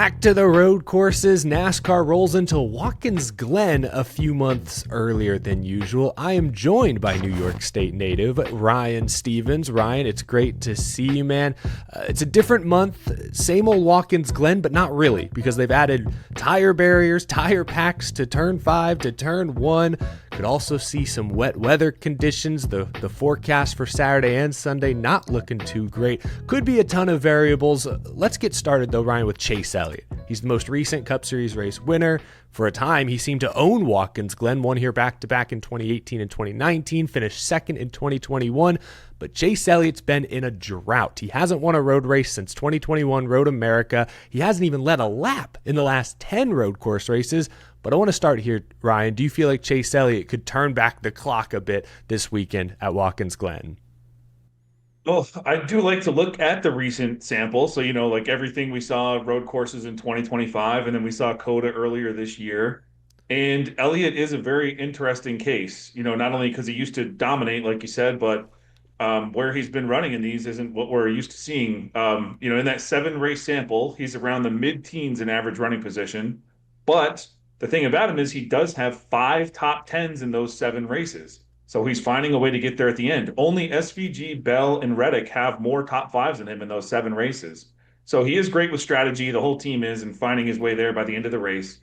Back to the road courses. NASCAR rolls into Watkins Glen a few months earlier than usual. I am joined by New York State native Ryan Stevens. Ryan, it's great to see you, man. It's a different month, same old Watkins Glen, but not really, because they've added tire barriers, tire packs to turn 5 to turn 1. Could also see some wet weather conditions. The forecast for Saturday and Sunday not looking too great. Could be a ton of variables. Let's get started though, Ryan, with Chase Elliott. He's the most recent Cup Series race winner. For a time, he seemed to own Watkins Glen, won here back-to-back in 2018 and 2019, finished second in 2021, but Chase Elliott's been in a drought. He hasn't won a road race since 2021 Road America. He hasn't even led a lap in the last 10 road course races. But I want to start here, Ryan. Do you feel like Chase Elliott could turn back the clock a bit this weekend at Watkins Glen? Well, I do like to look at the recent sample. So, like everything we saw road courses in 2025, and then we saw Coda earlier this year. And Elliott is a very interesting case, not only because he used to dominate, like you said, but where he's been running in these isn't what we're used to seeing. In that 7 race sample, he's around the mid-teens in average running position. But the thing about him is he does have 5 top 10s in those 7 races. So he's finding a way to get there at the end. Only SVG, Bell, and Reddick have more top 5s than him in those 7 races. So he is great with strategy. The whole team is, and finding his way there by the end of the race.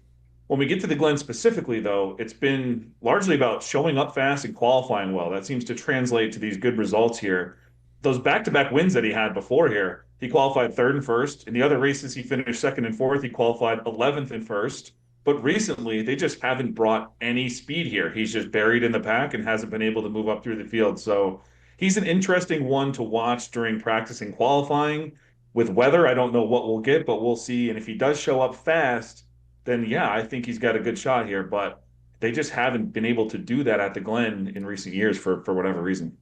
When we get to the Glen specifically, though, it's been largely about showing up fast and qualifying well. That seems to translate to these good results here. Those back-to-back wins that he had before here, he qualified 3rd and 1st. In the other races, he finished 2nd and 4th. He qualified 11th and 1st. But recently, they just haven't brought any speed here. He's just buried in the pack and hasn't been able to move up through the field. So he's an interesting one to watch during practice and qualifying. With weather, I don't know what we'll get, but we'll see. And if he does show up fast, then yeah, I think he's got a good shot here. But they just haven't been able to do that at the Glen in recent years for whatever reason.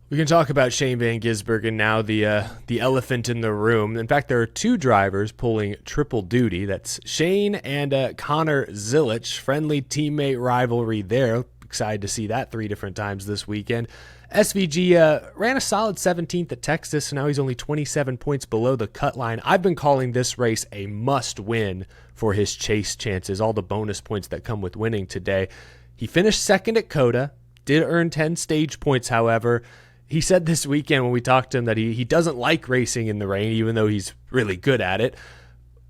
We can talk about Shane Van Gisbergen now, the elephant in the room. In fact, there are 2 drivers pulling triple duty. That's Shane and Connor Zilisch. Friendly teammate rivalry there. Excited to see that 3 different times this weekend. SVG ran a solid 17th at Texas, so now he's only 27 points below the cut line. I've been calling this race a must-win for his chase chances, all the bonus points that come with winning today. He finished 2nd at Coda, did earn 10 stage points, however. He said this weekend when we talked to him that he doesn't like racing in the rain, even though he's really good at it.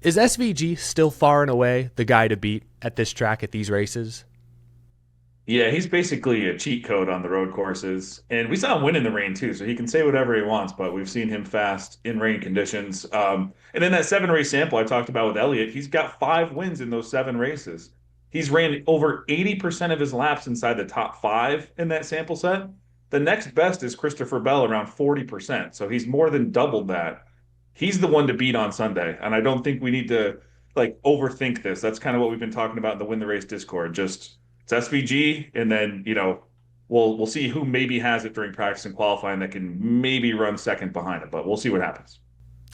Is SVG still far and away the guy to beat at this track at these races? Yeah, he's basically a cheat code on the road courses. And we saw him win in the rain too, so he can say whatever he wants, but we've seen him fast in rain conditions. And in that 7-race sample I talked about with Elliott, he's got 5 wins in those 7 races. He's ran over 80% of his laps inside the top 5 in that sample set. The next best is Christopher Bell, around 40%. So he's more than doubled that. He's the one to beat on Sunday. And I don't think we need to overthink this. That's kind of what we've been talking about in the Win the Race Discord. Just it's SVG, and then, we'll see who maybe has it during practice and qualifying that can maybe run second behind it, but we'll see what happens.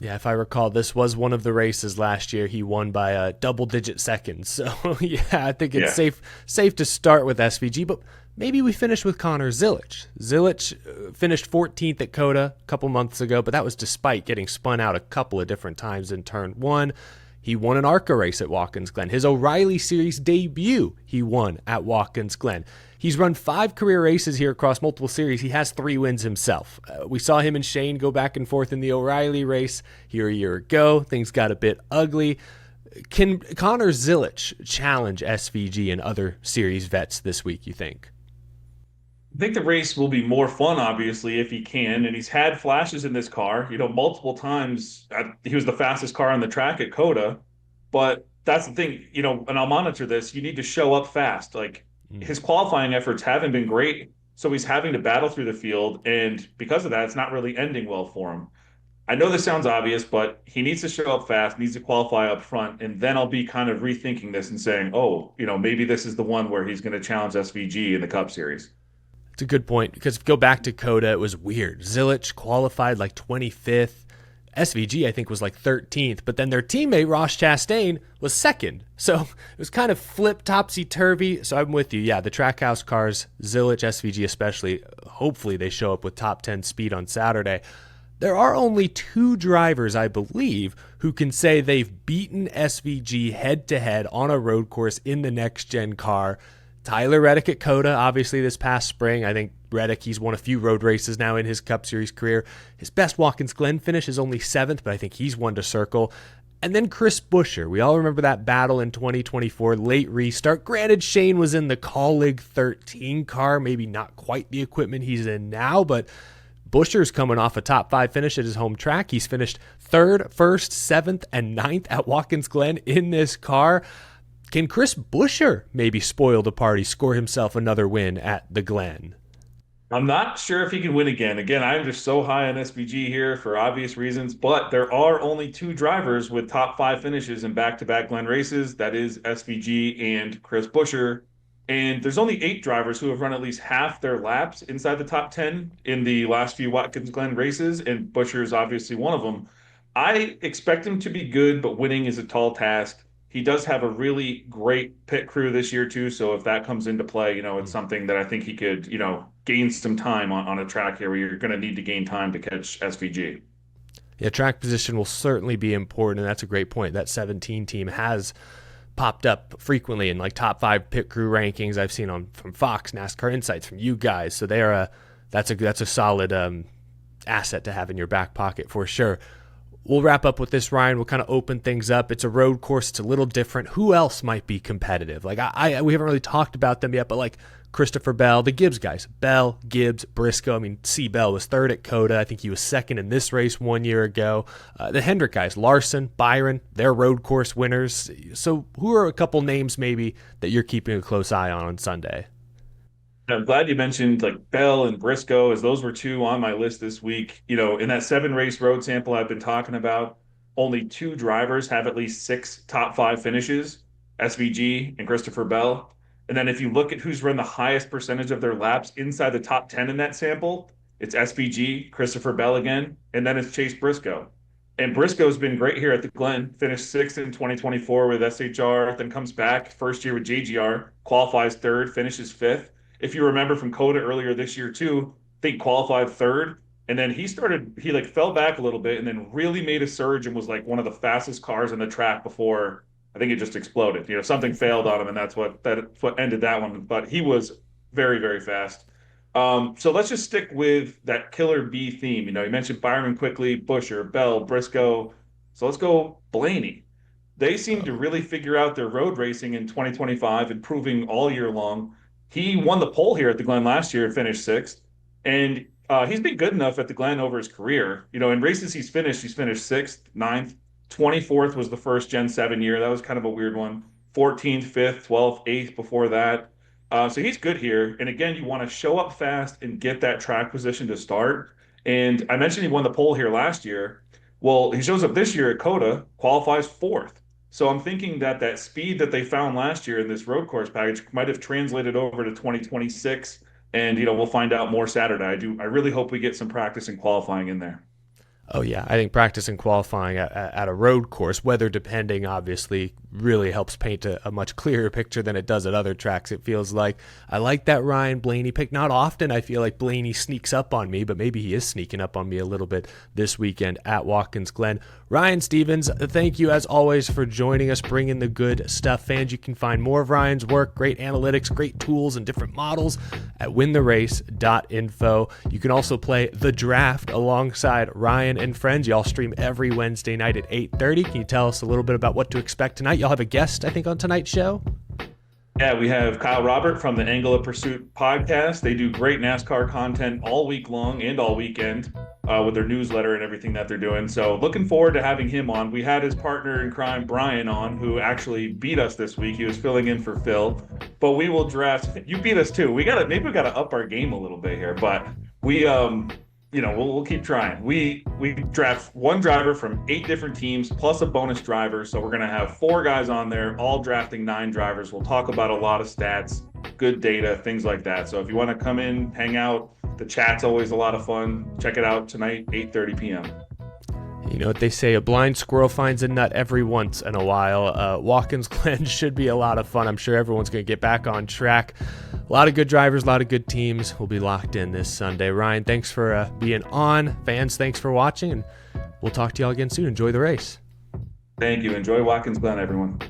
Yeah, if I recall, this was one of the races last year he won by a double-digit seconds. So, yeah, I think it's safe to start with SVG, but maybe we finish with Connor Zilisch. Zilisch finished 14th at Coda a couple months ago, but that was despite getting spun out a couple of different times in turn 1. He won an ARCA race at Watkins Glen. His O'Reilly Series debut, he won at Watkins Glen. He's run 5 career races here across multiple series. He has 3 wins himself. We saw him and Shane go back and forth in the O'Reilly race here a year ago. Things got a bit ugly. Can Connor Zilisch challenge SVG and other series vets this week, you think? I think the race will be more fun, obviously, if he can. And he's had flashes in this car, multiple times. He was the fastest car on the track at Coda. But that's the thing, and I'll monitor this. You need to show up fast. His qualifying efforts haven't been great. So he's having to battle through the field. And because of that, it's not really ending well for him. I know this sounds obvious, but he needs to show up fast, needs to qualify up front. And then I'll be kind of rethinking this and saying, maybe this is the one where he's going to challenge SVG in the Cup Series. It's a good point, because if you go back to Coda, it was weird. Zilisch qualified 25th. SVG, I think, was 13th, but then their teammate, Ross Chastain, was 2nd. So it was kind of flipped topsy-turvy. So I'm with you. Yeah, the Trackhouse cars, Zilisch, SVG especially, hopefully they show up with top 10 speed on Saturday. There are only two drivers, I believe, who can say they've beaten SVG head-to-head on a road course in the next-gen car. Tyler Reddick at Coda, obviously this past spring. I think Reddick, he's won a few road races now in his Cup Series career. His best Watkins Glen finish is only 7th, but I think he's one to circle. And then Chris Buescher. We all remember that battle in 2024, late restart. Granted, Shane was in the Colleague 13 car, maybe not quite the equipment he's in now, but Buescher's coming off a top 5 finish at his home track. He's finished 3rd, 1st, 7th, and 9th at Watkins Glen in this car. Can Chris Buescher maybe spoil the party, score himself another win at the Glen? I'm not sure if he can win again. Again, I'm just so high on SVG here for obvious reasons, but there are only two drivers with top 5 finishes in back-to-back Glen races. That is SVG and Chris Buescher. And there's only 8 drivers who have run at least half their laps inside the top 10 in the last few Watkins Glen races, and Buescher is obviously one of them. I expect him to be good, but winning is a tall task. He does have a really great pit crew this year too, so if that comes into play, it's something that I think he could, gain some time on a track here where you're going to need to gain time to catch SVG. Yeah, track position will certainly be important, and that's a great point. That 17 team has popped up frequently in like top 5 pit crew rankings I've seen from Fox, NASCAR Insights, from you guys. So that's a solid asset to have in your back pocket for sure. We'll wrap up with this, Ryan. We'll kind of open things up. It's a road course. It's a little different. Who else might be competitive? Like we haven't really talked about them yet, but like Christopher Bell, the Gibbs guys, Bell, Gibbs, Briscoe. I mean, C. Bell was 3rd at Coda. I think he was 2nd in this race 1 year ago. The Hendrick guys, Larson, Byron, they're road course winners. So who are a couple names maybe that you're keeping a close eye on Sunday? I'm glad you mentioned like Bell and Briscoe, as those were 2 on my list this week. In that 7-race road sample I've been talking about, only 2 drivers have at least 6 top 5 finishes, SVG and Christopher Bell. And then if you look at who's run the highest percentage of their laps inside the top 10 in that sample, it's SVG, Christopher Bell again, and then it's Chase Briscoe. And Briscoe's been great here at the Glen, finished 6th in 2024 with SHR, then comes back first year with JGR, qualifies 3rd, finishes 5th. If you remember from Coda earlier this year too, I think qualified 3rd, and then he like fell back a little bit and then really made a surge and was like one of the fastest cars on the track before I think it just exploded. Something failed on him, and that's what ended that one. But he was very, very fast. So let's just stick with that killer B theme. You mentioned Byron quickly, Buescher, Bell, Briscoe. So let's go Blaney. They seem to really figure out their road racing in 2025, improving all year long. He won the pole here at the Glen last year and finished 6th. And he's been good enough at the Glen over his career. In races he's finished 6th, 9th, 24th was the first Gen 7 year. That was kind of a weird one. 14th, 5th, 12th, 8th before that. So he's good here. And again, you want to show up fast and get that track position to start. And I mentioned he won the pole here last year. Well, he shows up this year at Coda, qualifies 4th. So I'm thinking that speed that they found last year in this road course package might have translated over to 2026. And, we'll find out more Saturday. I really hope we get some practice and qualifying in there. Oh, yeah. I think practice and qualifying at a road course, weather depending, obviously, really helps paint a much clearer picture than it does at other tracks, it feels like. I like that Ryan Blaney pick. Not often I feel like Blaney sneaks up on me, but maybe he is sneaking up on me a little bit this weekend at Watkins Glen. Ryan Stevens, thank you as always for joining us, bringing the good stuff. Fans, you can find more of Ryan's work, great analytics, great tools, and different models at wintherace.info. You can also play The Draft alongside Ryan and friends. Y'all stream every Wednesday night at 8:30. Can you tell us a little bit about what to expect tonight? Y'all have a guest, I think, on tonight's show. Yeah, we have Kyle Robert from the Angle of Pursuit podcast. They do great NASCAR content all week long and all weekend with their newsletter and everything that they're doing. So looking forward to having him on. We had his partner in crime, Brian, on, who actually beat us this week. He was filling in for Phil. But we will draft. You beat us too. Maybe we gotta up our game a little bit here. But we'll keep trying. We draft one driver from 8 different teams plus a bonus driver. So we're gonna have 4 guys on there, all drafting 9 drivers. We'll talk about a lot of stats, good data, things like that. So if you want to come in, hang out, the chat's always a lot of fun. Check it out tonight, 8:30 p.m. You know what they say, a blind squirrel finds a nut every once in a while. Watkins Glen should be a lot of fun. I'm sure everyone's going to get back on track. A lot of good drivers, a lot of good teams will be locked in this Sunday. Ryan, thanks for being on. Fans, thanks for watching, and we'll talk to y'all again soon. Enjoy the race. Thank you. Enjoy Watkins Glen, everyone.